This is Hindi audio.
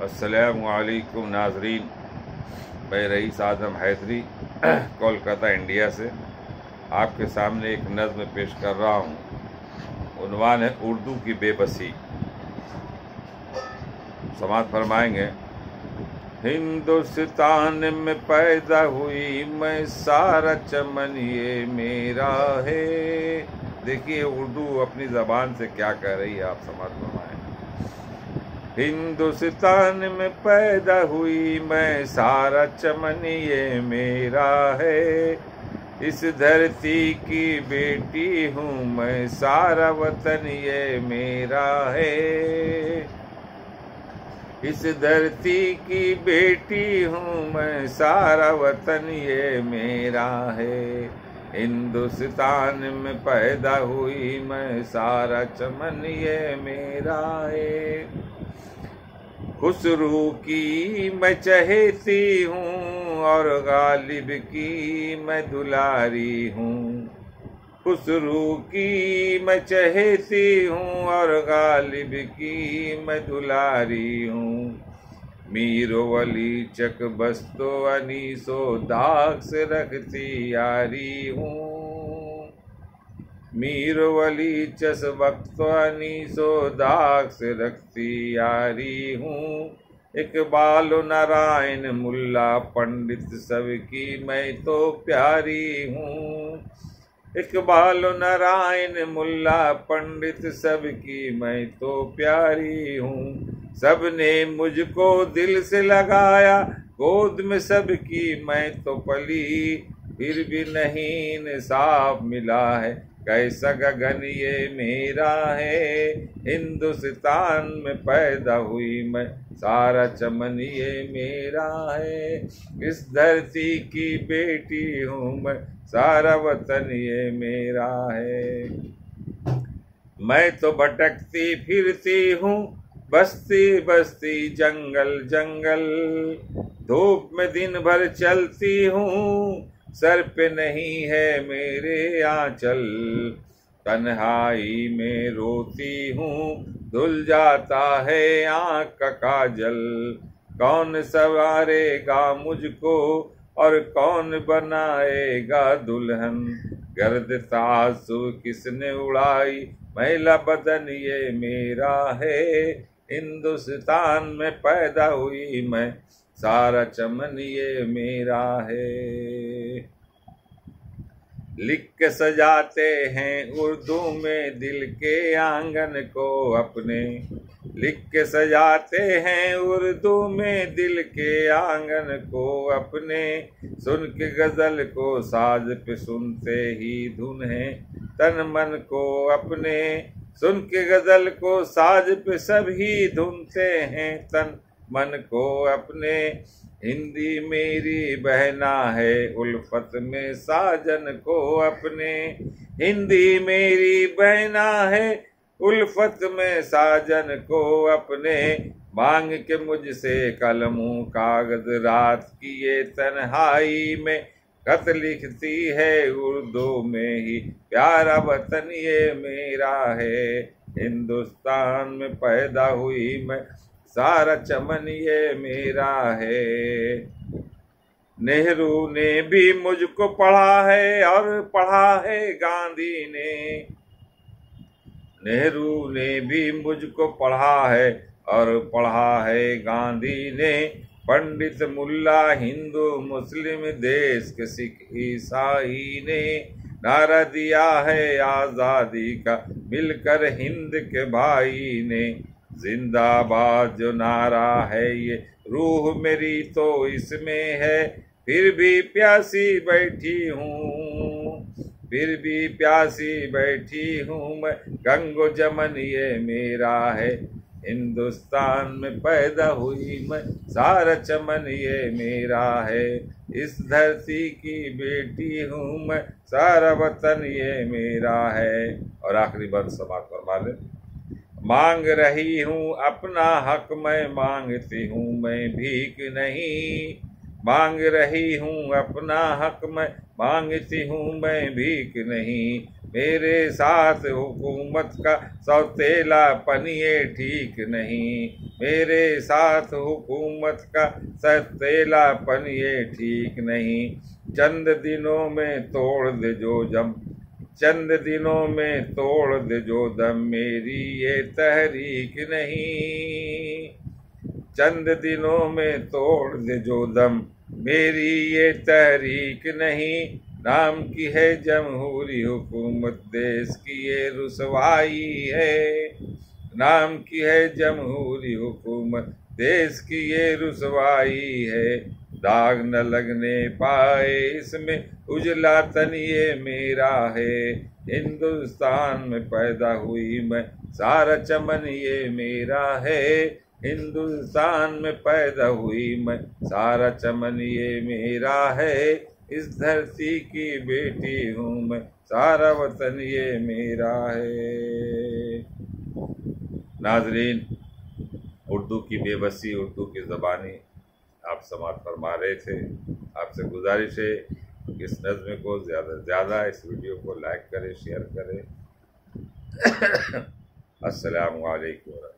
अस्सलामुअलैकुम नाजरीन, मैं रईस आज़म हैदरी कोलकाता इंडिया से आपके सामने एक नज़्म पेश कर रहा हूँ। उन्वान है उर्दू की बेबसी। समाअत फरमाएंगे। हिंदुस्तान में पैदा हुई मैं, सारा चमन ये मेरा है। देखिए उर्दू अपनी ज़बान से क्या कह रही है, आप समाअत फरमाएं। हिंदुस्तान में पैदा हुई मैं, सारा चमन ये मेरा है। इस धरती की बेटी हूँ मैं, सारा वतन ये मेरा है। इस धरती की बेटी हूँ मैं, सारा वतन ये मेरा है। हिंदुस्तान में पैदा हुई मैं, सारा चमन ये मेरा है। खुसरू की मैं चहेती हूँ और गालिब की मैं दुलारी हूँ। खुसरू की मैं चहेती हूँ और गालिब की मैं दुलारी हूँ। मीरो वली चक बस्तो अनीसो दाग से रखती यारी हूँ। मीरो वली चस वक्त अनीसो दाग से रखती यारी हूँ। इकबाल नारायण मुल्ला पंडित सबकी मैं तो प्यारी हूँ। इकबाल नारायण मुल्ला पंडित सबकी मैं तो प्यारी हूँ। सबने मुझको दिल से लगाया, गोद में सबकी मैं तो पली। फिर भी नहीं इंसाफ मिला है, कैसा गगन ये मेरा है। हिंदुस्तान में पैदा हुई मैं, सारा चमन ये मेरा है। इस धरती की बेटी हूँ मैं, सारा वतन ये मेरा है। मैं तो भटकती फिरती हूँ, बस्ती बस्ती जंगल जंगल। धूप में दिन भर चलती हूँ, सर पे नहीं है मेरे आंचल। तन्हाई में रोती हूँ, धुल जाता है आँख का काजल। कौन संवारेगा मुझको और कौन बनाएगा दुल्हन। गर्द तासु किसने उड़ाई, मैला बदन ये मेरा है। हिंदुस्तान में पैदा हुई मैं, सारा चमन ये मेरा है। लिख के सजाते हैं उर्दू में दिल के आंगन को अपने। लिख के सजाते हैं उर्दू में दिल के आंगन को अपने। सुन के गजल को साज पे सुनते ही धुन है तन मन को अपने। सुन के गजल को साज पे सभी धुनते हैं तन मन को अपने। हिंदी मेरी बहना है उल्फत में साजन को अपने। हिंदी मेरी बहना है उल्फत में साजन को अपने। मांग के मुझसे कलमों कागज रात की ये तन्हाई में। खत लिखती है उर्दू में ही, प्यारा वतन ये मेरा है। हिंदुस्तान में पैदा हुई मैं, सारा चमन ये मेरा है। नेहरू ने भी मुझको पढ़ा है और पढ़ा है गांधी ने। नेहरू ने भी मुझको पढ़ा है और पढ़ा है गांधी ने। पंडित मुल्ला हिंदू मुस्लिम देश के सिख ईसाई ने। नारा दिया है आजादी का मिलकर हिंद के भाई ने। जिंदाबाद जो नारा है ये रूह मेरी तो इसमें है। फिर भी प्यासी बैठी हूँ, फिर भी प्यासी बैठी हूँ मैं। गंगो जमन ये मेरा है। हिंदुस्तान में पैदा हुई मैं, सारा चमन ये मेरा है। इस धरती की बेटी हूँ मैं, सारा वतन ये मेरा है। और आखिरी बात समाप्त फरमा ले। मांग रही हूँ अपना हक मैं, मांगती हूँ मैं भीख नहीं। मांग रही हूँ अपना हक मैं, मांगती हूँ मैं भीख नहीं। मेरे साथ हुकूमत का सौतेलापन ये ठीक नहीं, मेरे साथ हुकूमत का सौतेलापन ये ठीक नहीं। चंद दिनों में तोड़ दे जो जम, चंद दिनों में तोड़ दे जो दम, मेरी ये तहरीक नहीं। चंद दिनों में तोड़ दे जो दम, मेरी ये तहरीक नहीं। नाम की है जमहूरी हुकूमत, देश की ये रुसवाई है। नाम की है जमहूरी हुकूमत, देश की ये रुसवाई है। दाग न लगने पाए इसमें उजला तन ये मेरा है। हिंदुस्तान में पैदा हुई मैं, सारा चमन ये मेरा है। हिंदुस्तान में पैदा हुई मैं, सारा चमन ये मेरा है। इस धरती की बेटी हूँ मैं, सारा वतन ये मेरा है। नाजरीन, उर्दू की बेबसी, उर्दू की ज़बानी आप समाअत फरमा रहे थे। आपसे गुजारिश है कि इस नज़्म को ज़्यादा से ज़्यादा, इस वीडियो को लाइक करें, शेयर करें। अस्सलामु अलैकुम।